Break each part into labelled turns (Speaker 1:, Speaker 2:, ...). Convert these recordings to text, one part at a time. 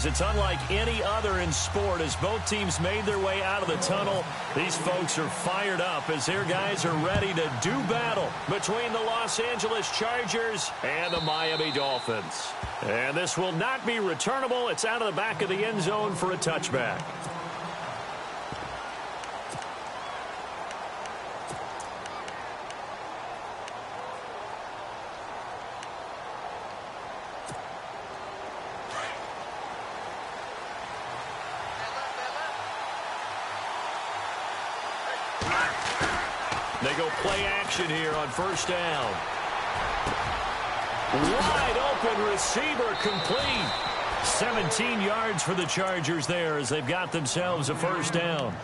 Speaker 1: drives. It's unlike any other in sport. As both teams made their way out of the tunnel, these folks are fired up as their guys are ready to do battle between the Los Angeles Chargers and the Miami Dolphins. And this will not be returnable. It's out of the back of the end zone for a touchback. They go play action here on first down. Wide open receiver complete. 17 yards for the Chargers there as they've got themselves a first down.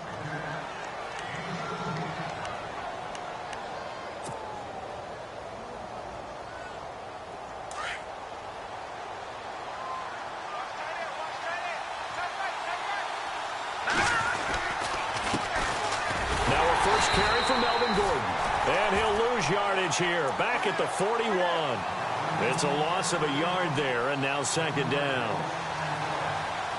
Speaker 1: First carry for Melvin Gordon. And he'll lose yardage here. Back at the 41. It's a loss of a yard there, and now second down.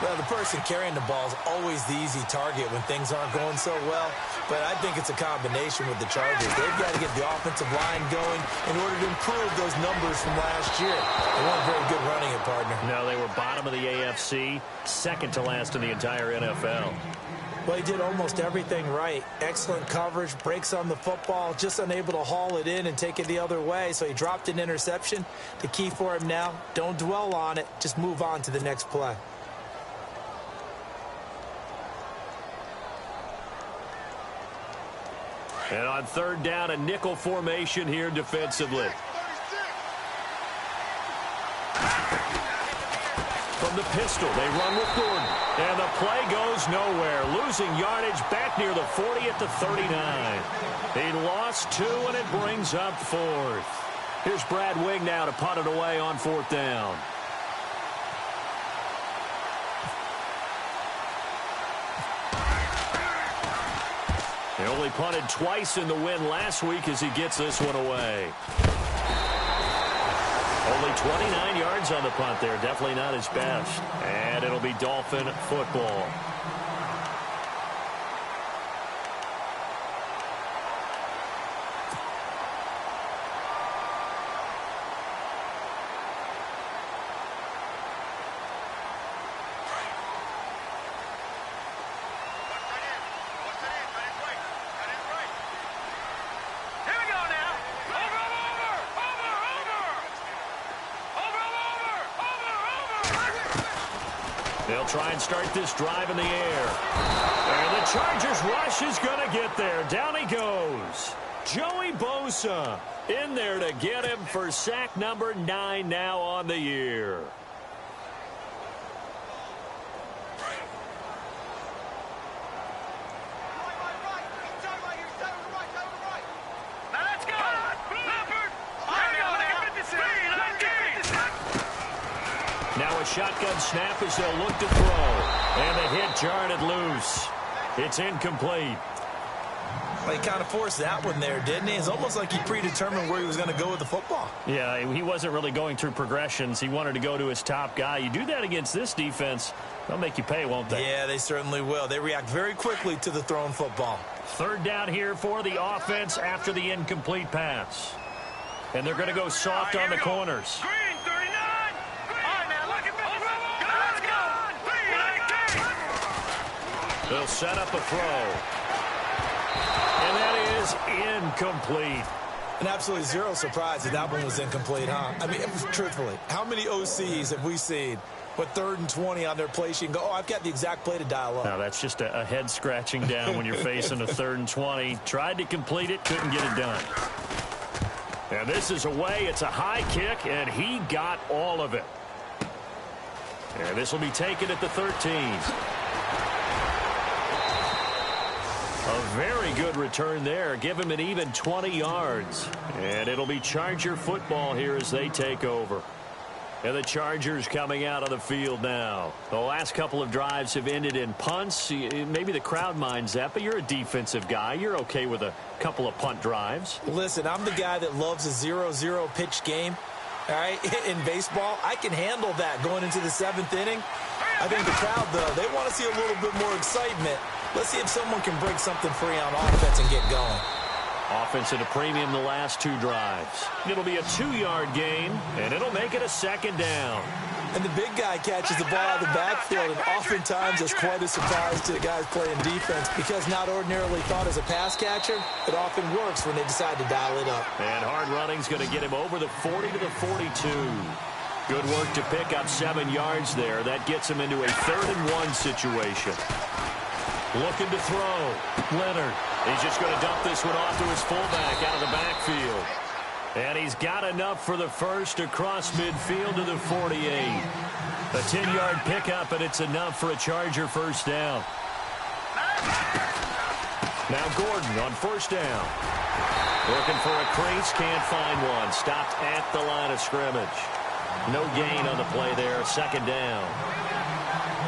Speaker 2: Well, the person carrying the ball is always the easy target when things aren't going so well. But I think it's a combination with the Chargers. They've got to get the offensive line going in order to improve those numbers from last year. They weren't very good running it, partner.
Speaker 1: No, they were bottom of the AFC, second to last in the entire NFL.
Speaker 2: Well, he did almost everything right. Excellent coverage, breaks on the football, just unable to haul it in and take it the other way. So he dropped an interception. The key for him now, don't dwell on it. Just move on to the next play.
Speaker 1: And on third down, a nickel formation here defensively. From the pistol, they run with Gordon. And the play goes nowhere. Losing yardage back near the 40 at the 39. He lost 2, and it brings up 4th. Here's Brad Wing now to punt it away on 4th down. They only punted twice in the win last week as he gets this one away. Only 29 yards on the punt there. Definitely not his best. And it'll be Dolphin football. They'll try and start this drive in the air. And the Chargers rush is going to get there. Down he goes. Joey Bosa in there to get him for sack number 9 now on the year. Now a shotgun snap as they'll look to throw. And the hit jarred it loose. It's incomplete.
Speaker 2: Well, he kind of forced that one there, didn't he? It's almost like he predetermined where he was going to go with the football.
Speaker 1: Yeah, he wasn't really going through progressions. He wanted to go to his top guy. You do that against this defense, they'll make you pay, won't they?
Speaker 2: Yeah, they certainly will. They react very quickly to the thrown football.
Speaker 1: Third down here for the offense after the incomplete pass. And they're going to go soft on the corners. They'll set up a throw. And that is incomplete.
Speaker 2: And absolutely zero surprise that that one was incomplete, huh? I mean, truthfully, how many OCs have we seen with 3rd and 20 on their play sheet and go, oh, I've got the exact play to dial up?
Speaker 1: No, that's just a head scratching down when you're facing a 3rd and 20. Tried to complete it, couldn't get it done. And this is away. It's a high kick, and he got all of it. And this will be taken at the 13. A very good return there. Give him an even 20 yards. And it'll be Charger football here as they take over. And the Chargers coming out of the field now. The last couple of drives have ended in punts. Maybe the crowd minds that, but you're a defensive guy. You're okay with a couple of punt drives.
Speaker 2: Listen, I'm the guy that loves a 0-0 pitch game. All right, in baseball, I can handle that going into the 7th inning. I think the crowd, though, they want to see a little bit more excitement. Let's see if someone can break something free on offense and get going.
Speaker 1: Offense at a premium the last 2 drives. It'll be a 2-yard gain, and it'll make it a 2nd down.
Speaker 2: And the big guy catches the ball out of the backfield, and oftentimes it's quite a surprise to the guys playing defense because not ordinarily thought as a pass catcher, it often works when they decide to dial it up.
Speaker 1: And hard running's going to get him over the 40 to the 42. Good work to pick up 7 yards there. That gets him into a 3rd and 1 situation. Looking to throw. Leonard. He's just going to dump this one off to his fullback out of the backfield. And he's got enough for the first across midfield to the 48. A 10-yard pickup, and it's enough for a Charger first down. Now Gordon on first down. Looking for a crease, can't find one. Stopped at the line of scrimmage. No gain on the play there, 2nd down.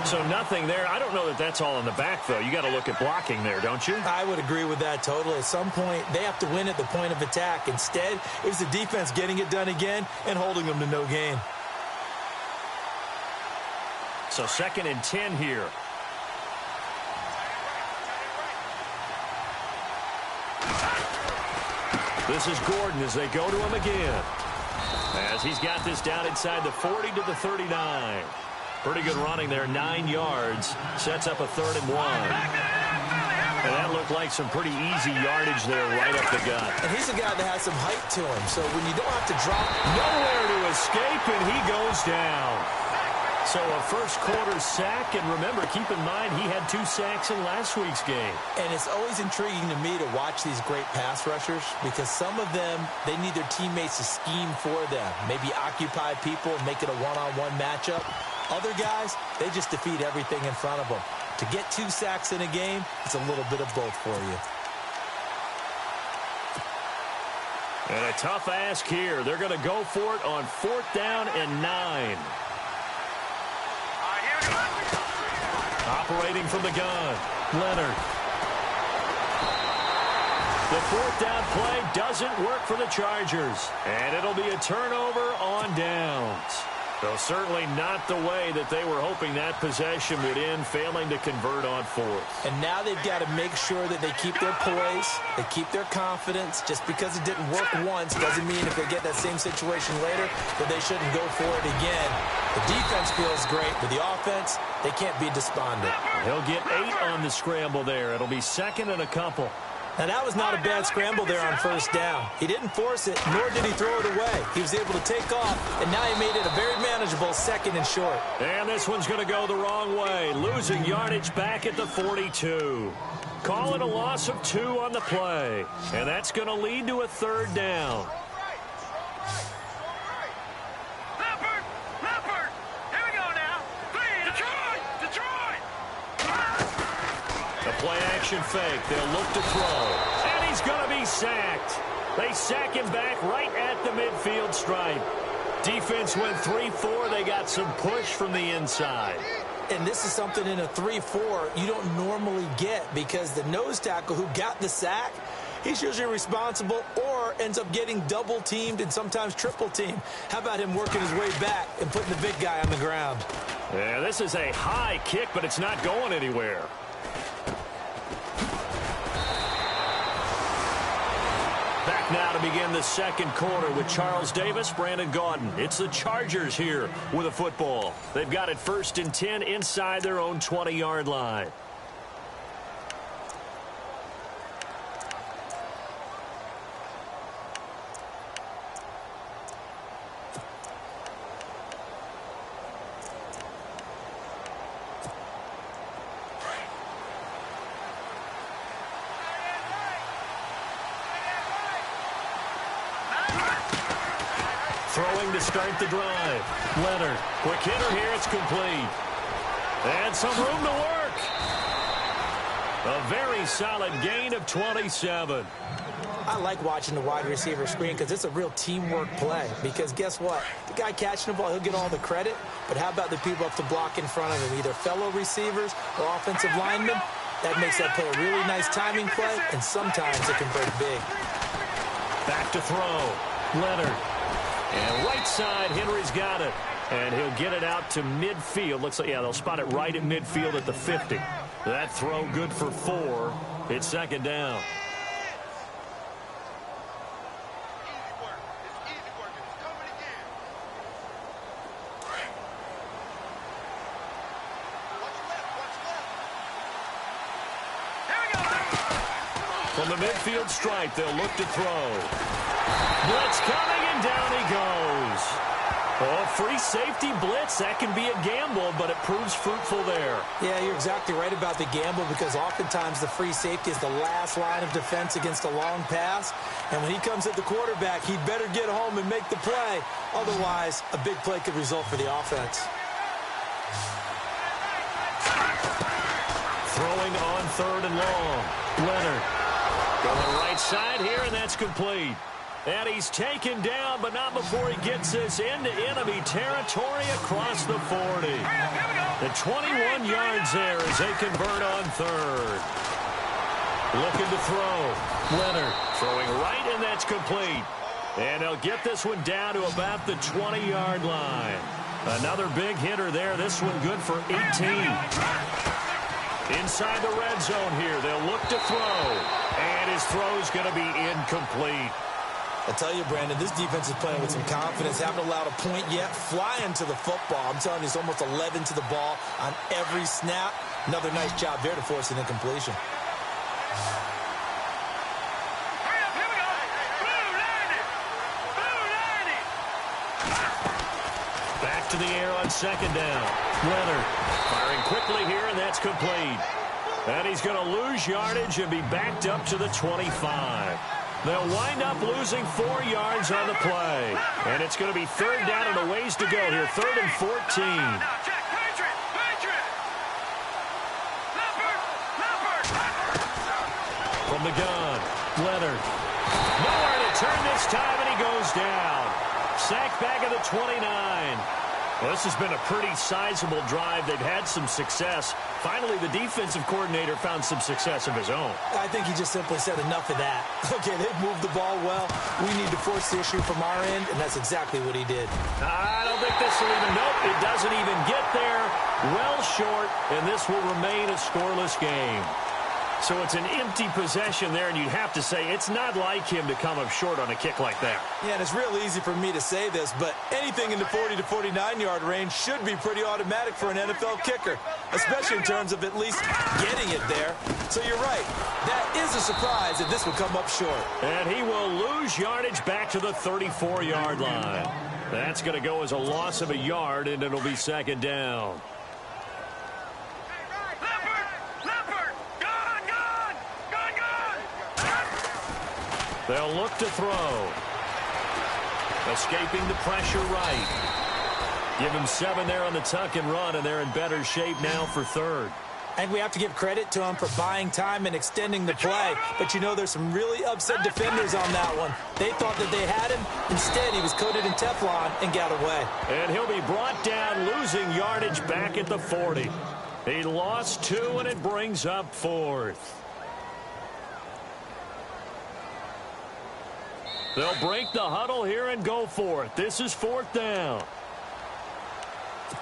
Speaker 1: So nothing there. I don't know that that's all in the back, though. You got to look at blocking there, don't you?
Speaker 2: I would agree with that totally. At some point, they have to win at the point of attack. Instead, it was the defense getting it done again and holding them to no gain.
Speaker 1: So 2nd and 10 here. This is Gordon as they go to him again. As he's got this down inside the 40 to the 39. Pretty good running there, 9 yards. Sets up a 3rd and 1. And that looked like some pretty easy yardage there right up the gut.
Speaker 2: And he's a guy that has some height to him, so when you don't have to drop.
Speaker 1: Nowhere to escape, and he goes down. So a first-quarter sack, and remember, keep in mind, he had 2 sacks in last week's game.
Speaker 2: And it's always intriguing to me to watch these great pass rushers because some of them, they need their teammates to scheme for them, maybe occupy people and make it a one-on-one matchup. Other guys, they just defeat everything in front of them. To get 2 sacks in a game, it's a little bit of both for you.
Speaker 1: And a tough ask here. They're going to go for it on 4th down and 9. Operating from the gun, Leonard. The 4th down play doesn't work for the Chargers. And it'll be a turnover on downs. Though certainly not the way that they were hoping that possession would end, failing to convert on 4th.
Speaker 2: And now they've got to make sure that they keep their poise, they keep their confidence. Just because it didn't work once doesn't mean if they get that same situation later that they shouldn't go for it again. The defense feels great, but the offense, they can't be despondent.
Speaker 1: He'll get 8 on the scramble there. It'll be 2nd and a couple.
Speaker 2: Now, that was not a bad scramble there on first down. He didn't force it, nor did he throw it away. He was able to take off, and now he made it a very manageable 2nd and short.
Speaker 1: And this one's going to go the wrong way, losing yardage back at the 42. Call it a loss of 2 on the play, and that's going to lead to a 3rd down. Play-action fake. They'll look to throw. And he's going to be sacked. They sack him back right at the midfield stripe. Defense went 3-4. They got some push from the inside.
Speaker 2: And this is something in a 3-4 you don't normally get because the nose tackle who got the sack, he's usually responsible or ends up getting double-teamed and sometimes triple-teamed. How about him working his way back and putting the big guy on the ground?
Speaker 1: Yeah, this is a high kick, but it's not going anywhere. Back now to begin the 2nd quarter with Charles Davis, Brandon Gaudin. It's the Chargers here with a football. They've got it 1st and 10 inside their own 20-yard line. Throwing to start the drive. Leonard, quick hitter here, it's complete. And some room to work. A very solid gain of 27.
Speaker 2: I like watching the wide receiver screen because it's a real teamwork play. Because guess what? The guy catching the ball, he'll get all the credit. But how about the people up to block in front of him, either fellow receivers or offensive linemen? That makes that play a really nice timing play, and sometimes it can break big.
Speaker 1: Back to throw. Leonard. And right side, Henry's got it. And he'll get it out to midfield. Looks like, yeah, they'll spot it right at midfield at the 50. That throw good for 4. It's second down. From the midfield stripe, they'll look to throw. Blitz coming, and down he goes. Oh, free safety blitz. That can be a gamble, but it proves fruitful there.
Speaker 2: Yeah, you're exactly right about the gamble because oftentimes the free safety is the last line of defense against a long pass. And when he comes at the quarterback, he'd better get home and make the play. Otherwise, a big play could result for the offense.
Speaker 1: Throwing on 3rd and long. Leonard. Going right side here, and that's complete. And he's taken down, but not before he gets this into enemy territory across the 40. The 21 yards there as they convert on 3rd. Looking to throw. Leonard throwing right, and that's complete. And they'll get this one down to about the 20-yard line. Another big hitter there. This one good for 18. Inside the red zone here, they'll look to throw. And his throw's going to be incomplete.
Speaker 2: I tell you, Brandon, this defense is playing with some confidence. Haven't allowed a point yet. Flying to the football. I'm telling you, it's almost 11 to the ball on every snap. Another nice job there to force an incompletion.
Speaker 1: Back to the air on second down. Leonard firing quickly here, and that's complete. And he's going to lose yardage and be backed up to the 25. They'll wind up losing 4 yards on the play. And it's going to be 3rd down and a ways to go here. 3rd and 14. From the gun, Leonard. Nowhere to turn this time, and he goes down. Sacked back at the 29. Well, this has been a pretty sizable drive. They've had some success. Finally, the defensive coordinator found some success of his own.
Speaker 2: I think he just simply said enough of that. Okay, they've moved the ball well. We need to force the issue from our end, and that's exactly what he did.
Speaker 1: I don't think this will even, nope, it doesn't even get there. Well short, and this will remain a scoreless game. So it's an empty possession there, and you'd have to say it's not like him to come up short on a kick like that.
Speaker 2: Yeah, and it's real easy for me to say this, but anything in the 40 to 49-yard range should be pretty automatic for an NFL kicker, especially in terms of at least getting it there. So you're right. That is a surprise that this will come up short.
Speaker 1: And he will lose yardage back to the 34-yard line. That's going to go as a loss of a yard, and it'll be second down. They'll look to throw. Escaping the pressure right. Give him 7 there on the tuck and run, and they're in better shape now for 3rd.
Speaker 2: And we have to give credit to him for buying time and extending the play. But, you know, there's some really upset defenders on that one. They thought that they had him. Instead, he was coated in Teflon and got away.
Speaker 1: And he'll be brought down, losing yardage back at the 40. He lost 2, and it brings up 4th. They'll break the huddle here and go for it. This is 4th down.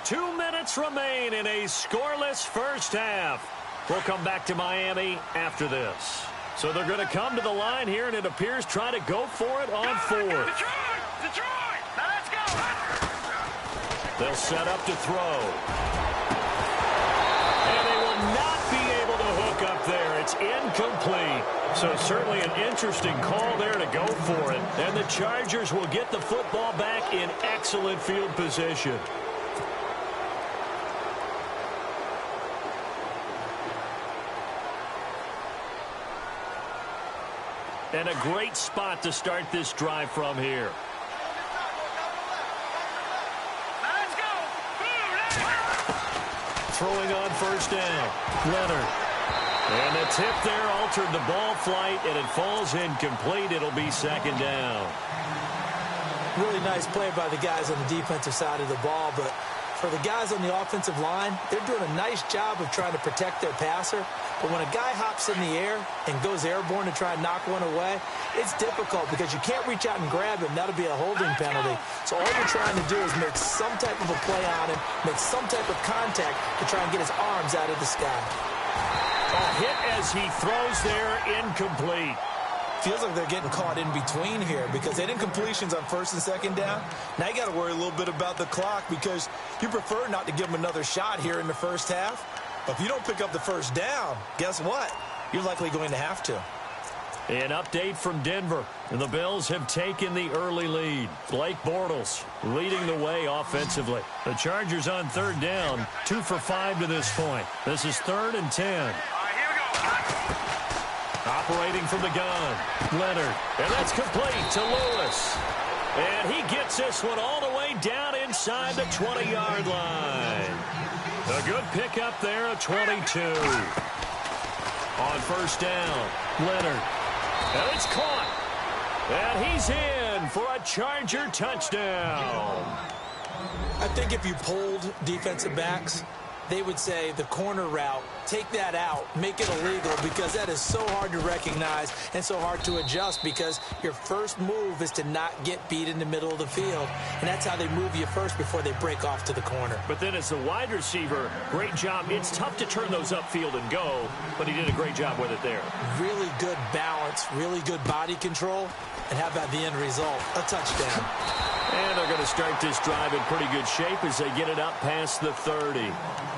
Speaker 1: 2 minutes remain in a scoreless first half. We'll come back to Miami after this. So they're going to come to the line here, and it appears try to go for it on 4th.
Speaker 3: Detroit! Now let's go!
Speaker 1: They'll set up to throw. And they will not be able to hook up there. It's incomplete. So certainly an interesting call there to go for it. And the Chargers will get the football back in excellent field position. And a great spot to start this drive from here.
Speaker 3: Let's go!
Speaker 1: Throwing on first down. Leonard. And the tip there altered the ball flight, and it falls incomplete. It'll be second down.
Speaker 2: Really nice play by the guys on the defensive side of the ball, but For the guys on the offensive line, they're doing a nice job of trying to protect their passer. But when a guy hops in the air and goes airborne to try and knock one away, it's difficult because you can't reach out and grab him. That'll be a holding penalty. So all you're trying to do is make some type of a play on him, make some type of contact to try and get his arms out of the sky.
Speaker 1: A hit as he throws there, incomplete.
Speaker 2: Feels like they're getting caught in between here because they didn't completions on first and second down. Now you got to worry a little bit about the clock because you prefer not to give them another shot here in the first half. But if you don't pick up the first down, guess what? You're likely going to have to.
Speaker 1: An update from Denver. The Bills have taken the early lead. Blake Bortles leading the way offensively. The Chargers on third down, 2 for 5 to this point. This is 3rd and 10.
Speaker 3: All right, here we go.
Speaker 1: Operating from the gun, Leonard. And that's complete to Lewis. And he gets this one all the way down inside the 20-yard line. A good pickup there at 22. On first down, Leonard. And it's caught. And he's in for a Charger touchdown.
Speaker 2: I think if you polled defensive backs, they would say the corner route, take that out, make it illegal because that is so hard to recognize and so hard to adjust because your first move is to not get beat in the middle of the field. And that's how they move you first before they break off to the corner.
Speaker 1: But then as the wide receiver, great job. It's tough to turn those upfield and go, but he did a great job with it there.
Speaker 2: Really good balance, really good body control. And how about the end result? A touchdown.
Speaker 1: And they're going to start this drive in pretty good shape as they get it up past the 30.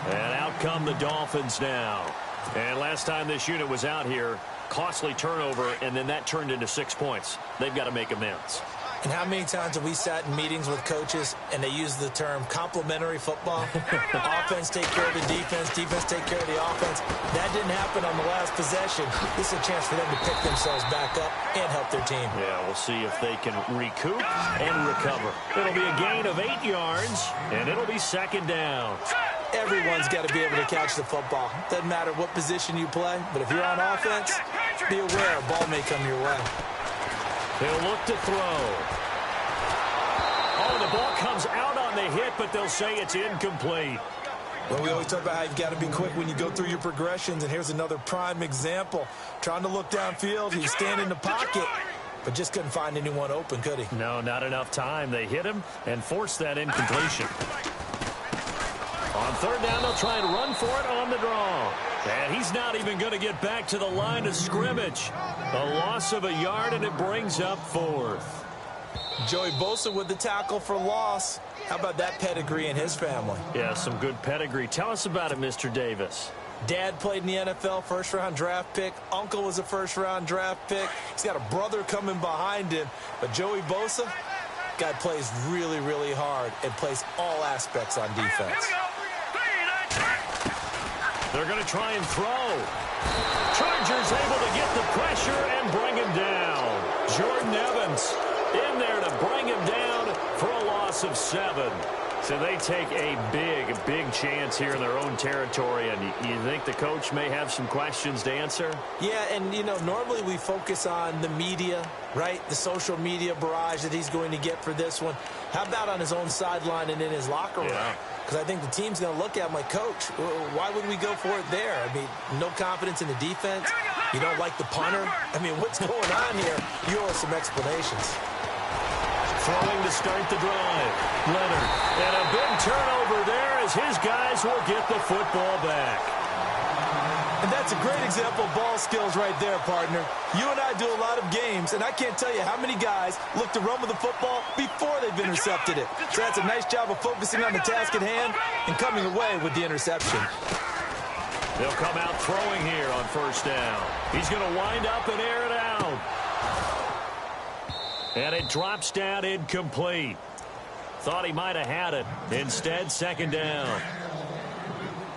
Speaker 1: And out come the Dolphins now. And last time this unit was out here, costly turnover, and then that turned into 6 points. They've got to make amends.
Speaker 2: And how many times have we sat in meetings with coaches and they use the term complementary football? Offense take care of the defense, defense take care of the offense. That didn't happen on the last possession. This is a chance for them to pick themselves back up and help their team.
Speaker 1: Yeah, we'll see if they can recoup and recover. It'll be a gain of 8 yards, and it'll be 2nd down.
Speaker 2: Everyone's got to be able to catch the football. Doesn't matter what position you play, but if you're on offense, be aware a ball may come your way.
Speaker 1: They'll look to throw. Oh, the ball comes out on the hit, but they'll say it's incomplete.
Speaker 2: Well, we always talk about how you've got to be quick when you go through your progressions, and here's another prime example. Trying to look downfield, he's standing in the pocket, but just couldn't find anyone open, could he?
Speaker 1: No, not enough time. They hit him and forced that incompletion. On third down, they'll try and run for it on the draw. And he's not even going to get back to the line of scrimmage. A loss of a yard, and it brings up 4th.
Speaker 2: Joey Bosa with the tackle for loss. How about that pedigree in his family?
Speaker 1: Yeah, some good pedigree. Tell us about it, Mr. Davis.
Speaker 2: Dad played in the NFL, first-round draft pick. Uncle was a first-round draft pick. He's got a brother coming behind him. But Joey Bosa, guy plays really, really hard and plays all aspects on defense.
Speaker 1: They're going to try and throw. Chargers able to get the pressure and bring him down. Jordan Evans in there to bring him down for a loss of 7. So they take a big chance here in their own territory. And you think the coach may have some questions to answer?
Speaker 2: Yeah, and, you know, normally we focus on the media, right? The social media barrage that he's going to get for this one. How about on his own sideline and in his locker room?
Speaker 1: Yeah.
Speaker 2: Because I think the team's going to look at him like, Coach, why would we go for it there? I mean, no confidence in the defense. You don't like the punter. I mean, what's going on here? You owe us some explanations.
Speaker 1: Throwing to start the drive. Leonard. And a big turnover there as his guys will get the football back.
Speaker 2: And that's a great example of ball skills right there, partner. You and I do a lot of games, and I can't tell you how many guys look to run with the football before they've intercepted it. So that's a nice job of focusing on the task at hand and coming away with the interception.
Speaker 1: They'll come out throwing here on first down. He's going to wind up and air it out. And it drops down incomplete. Thought he might have had it. Instead, 2nd down.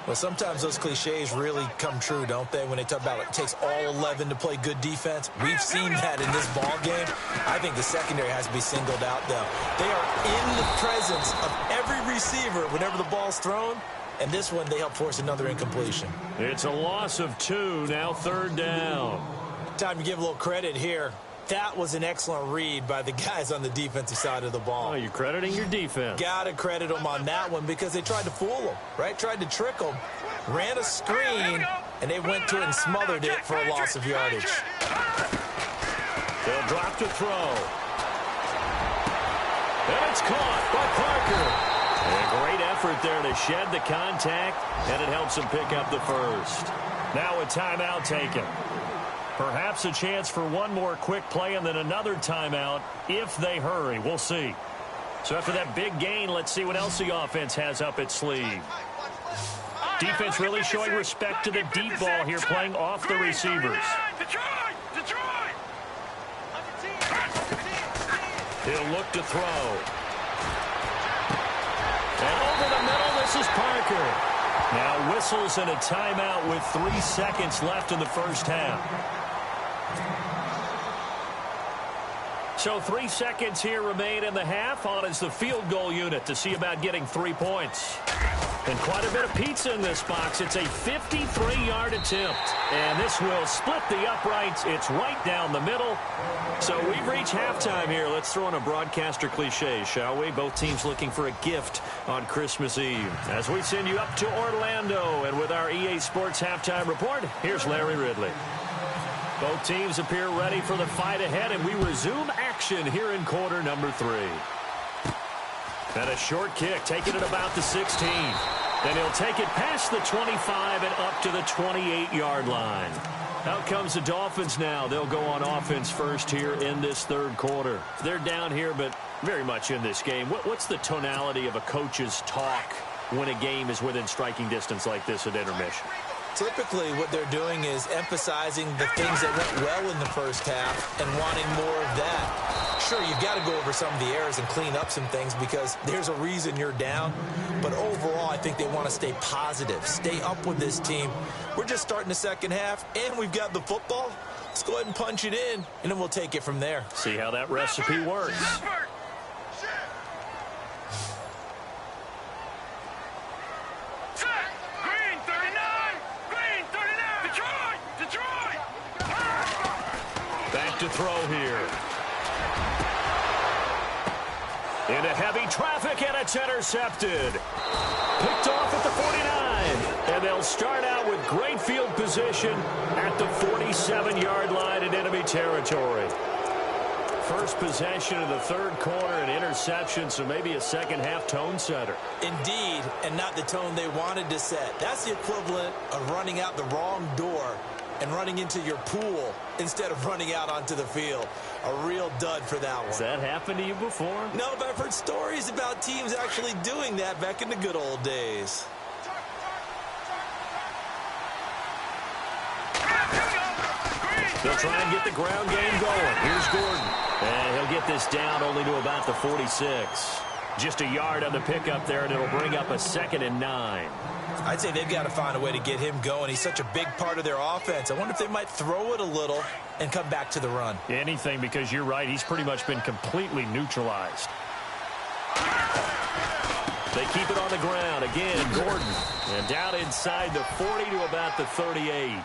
Speaker 2: Well, sometimes those cliches really come true, don't they? When they talk about it takes all 11 to play good defense. We've seen that in this ball game. I think the secondary has to be singled out, though. They are in the presence of every receiver whenever the ball's thrown. And this one, they help force another incompletion.
Speaker 1: It's a loss of 2, now 3rd down.
Speaker 2: Time to give a little credit here. That was an excellent read by the guys on the defensive side of the ball.
Speaker 1: Oh, you're crediting your defense.
Speaker 2: Got to credit them on that one because they tried to fool them, right? Tried to trick them. Ran a screen, and they went to it and smothered it for a loss of yardage.
Speaker 1: They'll drop to throw. And it's caught by Parker. And a great effort there to shed the contact, and it helps him pick up the first. Now a timeout taken. Perhaps a chance for one more quick play and then another timeout if they hurry. We'll see. So after that big gain, let's see what else the offense has up its sleeve. Defense really showing respect to the deep ball here, playing off the receivers. He'll look to throw. And over the middle, this is Parker. Now whistles and a timeout with 3 seconds left in the first half. So 3 seconds here remain in the half. On is the field goal unit to see about getting 3 points. And quite a bit of pizza in this box. It's a 53-yard attempt. And this will split the uprights. It's right down the middle. So we've reached halftime here. Let's throw in a broadcaster cliche, shall we? Both teams looking for a gift on Christmas Eve. As we send you up to Orlando, and with our EA Sports Halftime Report, here's Larry Ridley. Both teams appear ready for the fight ahead, and we resume action here in quarter number 3. And a short kick, taking it about the 16. Then he'll take it past the 25 and up to the 28-yard line. Out comes the Dolphins now. They'll go on offense first here in this third quarter. They're down here, but very much in this game. What's the tonality of a coach's talk when a game is within striking distance like this at intermission?
Speaker 2: Typically, what they're doing is emphasizing the things that went well in the first half and wanting more of that. Sure, you've got to go over some of the errors and clean up some things because there's a reason you're down. But overall, I think they want to stay positive, stay up with this team. We're just starting the second half, and we've got the football. Let's go ahead and punch it in, and then we'll take it from there.
Speaker 1: See how that recipe works. Back to throw here. Into heavy traffic, and it's intercepted. Picked off at the 49. And they'll start out with great field position at the 47-yard line in enemy territory. First possession of the third quarter, an interception, so maybe a second-half tone setter.
Speaker 2: Indeed, and not the tone they wanted to set. That's the equivalent of running out the wrong door and running into your pool instead of running out onto the field. A real dud for that one.
Speaker 1: Has that happened to you before?
Speaker 2: No, but I've heard stories about teams actually doing that back in the good old days.
Speaker 1: They'll try and get the ground game going. Here's Gordon. And he'll get this down only to about the 46. Just a yard on the pickup there, and it'll bring up a 2nd and 9.
Speaker 2: I'd say they've got to find a way to get him going. He's such a big part of their offense. I wonder if they might throw it a little and come back to the run.
Speaker 1: Anything, because you're right. He's pretty much been completely neutralized. They keep it on the ground. Again, Gordon. And down inside the 40 to about the 38.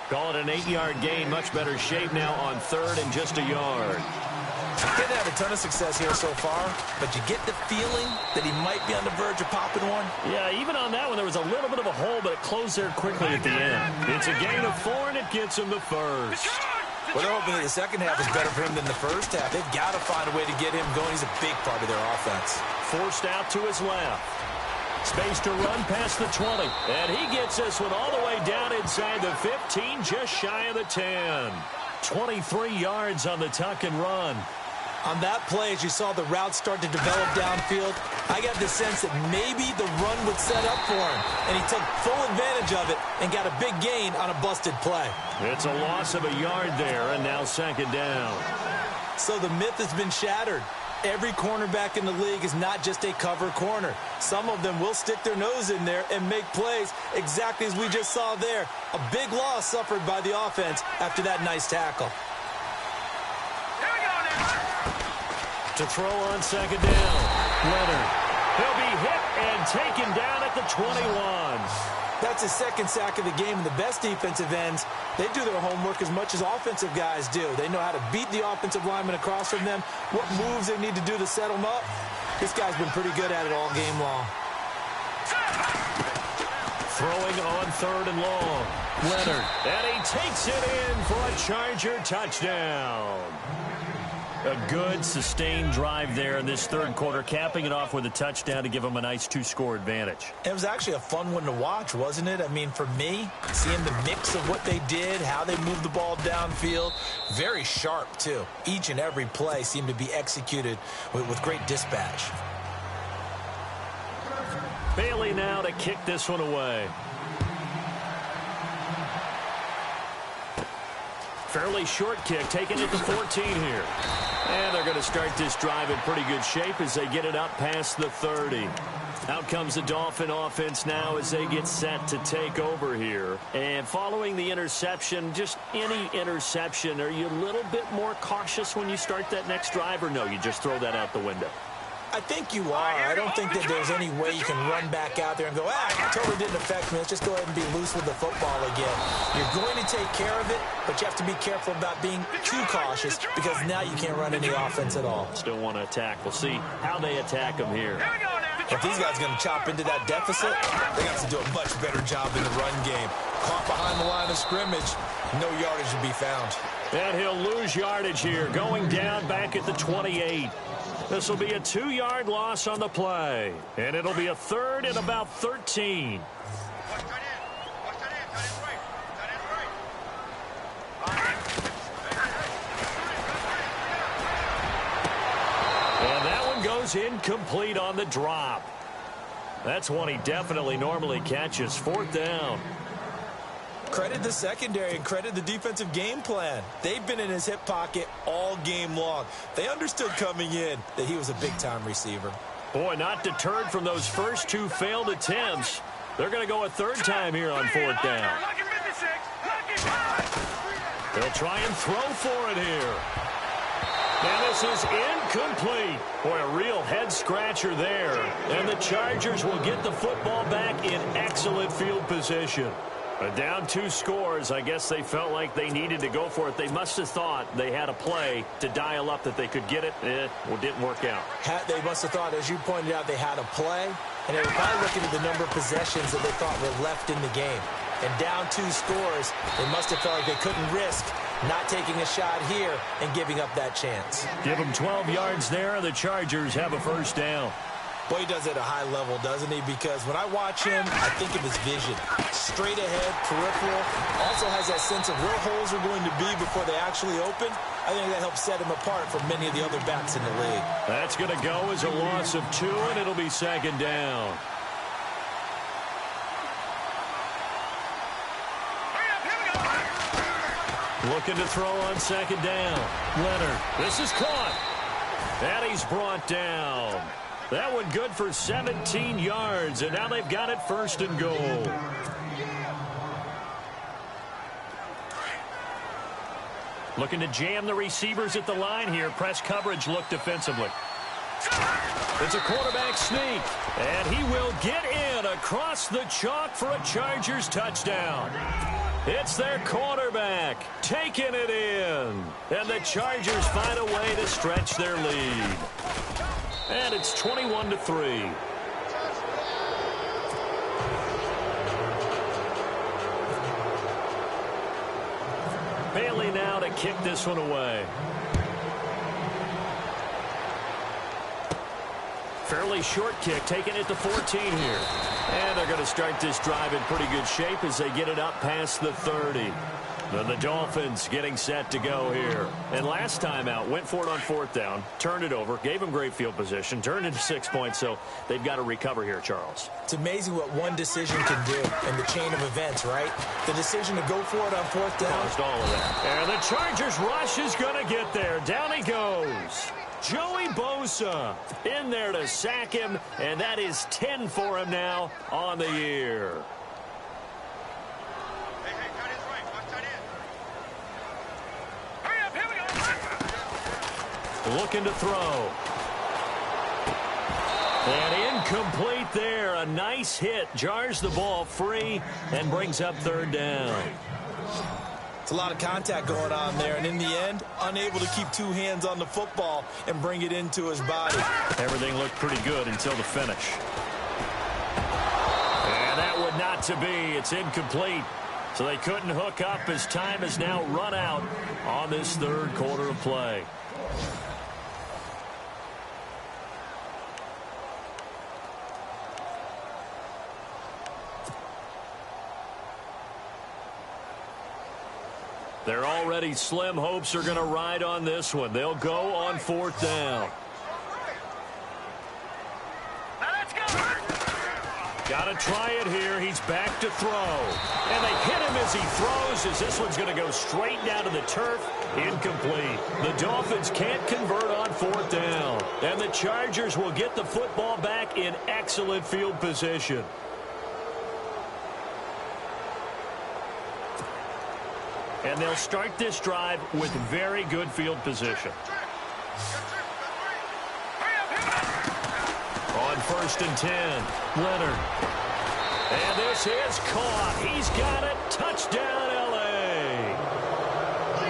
Speaker 1: Call it an 8-yard gain. Much better shape now on 3rd and just a yard.
Speaker 2: He didn't have a ton of success here so far, but you get the feeling that he might be on the verge of popping one.
Speaker 1: Yeah, even on that one, there was a little bit of a hole, but it closed there quickly at the end. It's a gain of 4, and it gets him the first.
Speaker 2: Well, they're hoping that the second half is better for him than the first half. They've got to find a way to get him going. He's a big part of their offense.
Speaker 1: Forced out to his left. Space to run past the 20. And he gets this one all the way down inside the 15, just shy of the 10. 23 yards on the tuck and run.
Speaker 2: On that play, as you saw the route start to develop downfield, I got the sense that maybe the run would set up for him, and he took full advantage of it and got a big gain on a busted play.
Speaker 1: It's a loss of a yard there, and now 2nd down.
Speaker 2: So the myth has been shattered. Every cornerback in the league is not just a cover corner. Some of them will stick their nose in there and make plays exactly as we just saw there. A big loss suffered by the offense after that nice tackle.
Speaker 1: To throw on 2nd down. Leonard. He'll be hit and taken down at the 21.
Speaker 2: That's his second sack of the game, and the best defensive ends, they do their homework as much as offensive guys do. They know how to beat the offensive lineman across from them, what moves they need to do to set them up. This guy's been pretty good at it all game long.
Speaker 1: Throwing on 3rd and long. Leonard. And he takes it in for a Charger touchdown. A good, sustained drive there in this third quarter, capping it off with a touchdown to give them a nice 2-score advantage.
Speaker 2: It was actually a fun one to watch, wasn't it? I mean, for me, seeing the mix of what they did, how they moved the ball downfield, very sharp, too. Each and every play seemed to be executed with great dispatch.
Speaker 1: Bailey now to kick this one away. Fairly short kick, taking it to 14 here. And they're going to start this drive in pretty good shape as they get it up past the 30. Out comes the Dolphin offense now as they get set to take over here. And following the interception, just any interception, are you a little bit more cautious when you start that next drive, or no, you just throw that out the window?
Speaker 2: I think you are. I don't think that there's any way you can run back out there and go, it totally didn't affect me. Let's just go ahead and be loose with the football again. You're going to take care of it, but you have to be careful about being too cautious because now you can't run any offense at all.
Speaker 1: Still want to attack. We'll see how they attack them here.
Speaker 2: If these guys are going to chop into that deficit, they got to do a much better job in the run game. Caught behind the line of scrimmage, no yardage to be found.
Speaker 1: And he'll lose yardage here, going down back at the 28. This will be a 2-yard loss on the play. And it'll be a 3rd and about 13. And that one goes incomplete on the drop. That's one he definitely normally catches. 4th down.
Speaker 2: Credit the secondary and credit the defensive game plan. They've been in his hip pocket all game long. They understood coming in that he was a big-time receiver.
Speaker 1: Boy, not deterred from those first 2 failed attempts. They're going to go a 3rd time here on 4th down. They'll try and throw for it here. And this is incomplete. Boy, a real head-scratcher there. And the Chargers will get the football back in excellent field position. Down 2 scores, I guess they felt like they needed to go for it. They must have thought they had a play to dial up that they could get it. Well, didn't work out.
Speaker 2: They must have thought, as you pointed out, they had a play, and they were probably looking at the number of possessions that they thought were left in the game. And down 2 scores, they must have felt like they couldn't risk not taking a shot here and giving up that chance.
Speaker 1: Give them 12 yards there, and the Chargers have a 1st down.
Speaker 2: Boy, he does it at a high level, doesn't he? Because when I watch him, I think of his vision. Straight ahead, peripheral. Also has that sense of where holes are going to be before they actually open. I think that helps set him apart from many of the other backs in the league.
Speaker 1: That's going to go as a loss of 2, and it'll be 2nd down. Looking to throw on 2nd down. Leonard, this is caught. And he's brought down. That one good for 17 yards, and now they've got it 1st and goal. Looking to jam the receivers at the line here. Press coverage look defensively. It's a quarterback sneak, and he will get in across the chalk for a Chargers touchdown. It's their quarterback taking it in, and the Chargers find a way to stretch their lead. And it's 21-3. Bailey now to kick this one away. Fairly short kick, taking it to 14 here. And they're going to start this drive in pretty good shape as they get it up past the 30. Then the Dolphins getting set to go here. And last time out, went for it on 4th down, turned it over, gave them great field position, turned into 6 points, so they've got to recover here, Charles.
Speaker 2: It's amazing what one decision can do in the chain of events, right? The decision to go for it on 4th down.
Speaker 1: Caused all of that. And the Chargers rush is going to get there. Down he goes. Joey Bosa in there to sack him, and that is 10 for him now on the year. Looking to throw. And incomplete there. A nice hit. Jars the ball free and brings up third down.
Speaker 2: It's a lot of contact going on there, and in the end, unable to keep two hands on the football and bring it into his body.
Speaker 1: Everything looked pretty good until the finish. And that would not to be. It's incomplete. So they couldn't hook up as time has now run out on this third quarter of play. Their already slim hopes are going to ride on this one. They'll go on fourth down. Got to try it here. He's back to throw. And they hit him as he throws, as this one's going to go straight down to the turf. Incomplete. The Dolphins can't convert on fourth down. And the Chargers will get the football back in excellent field position. And they'll start this drive with very good field position. On 1st and 10, Leonard. And this is caught. He's got it. Touchdown, L.A.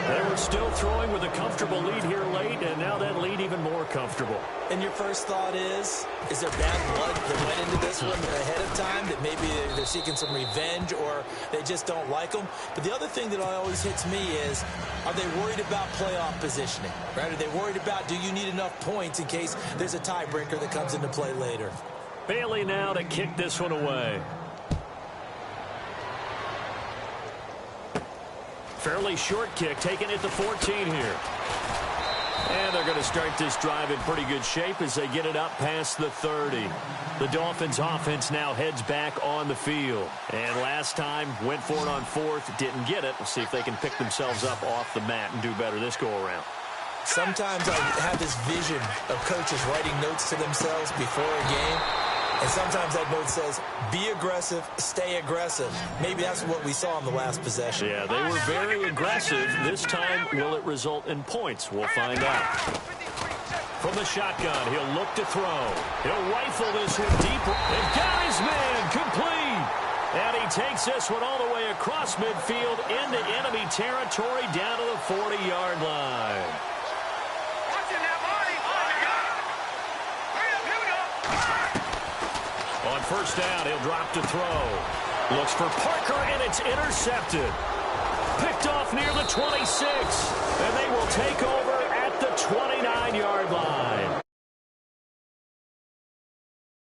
Speaker 1: They were still throwing with a comfortable lead here late, and now that lead even more comfortable.
Speaker 2: And your first thought is there bad blood that went into this one ahead of time, that maybe they're seeking some revenge or they just don't like them? But the other thing that always hits me is, are they worried about playoff positioning? Right? Are they worried about, do you need enough points in case there's a tiebreaker that comes into play later?
Speaker 1: Bailey now to kick this one away. Fairly short kick, taken at the 14 here. And they're going to start this drive in pretty good shape as they get it up past the 30. The Dolphins offense now heads back on the field. And last time went for it on fourth, didn't get it. We'll see if they can pick themselves up off the mat and do better this go around.
Speaker 2: Sometimes I have this vision of coaches writing notes to themselves before a game. And sometimes that note says, be aggressive, stay aggressive. Maybe that's what we saw in the last possession.
Speaker 1: Yeah, they were very aggressive. This time, will it result in points? We'll find out. From the shotgun, he'll look to throw. He'll rifle this one deep. They've got his man complete. And he takes this one all the way across midfield into enemy territory down to the 40-yard line. On first down, he'll drop to throw. Looks for Parker, and it's intercepted. Picked off near the 26.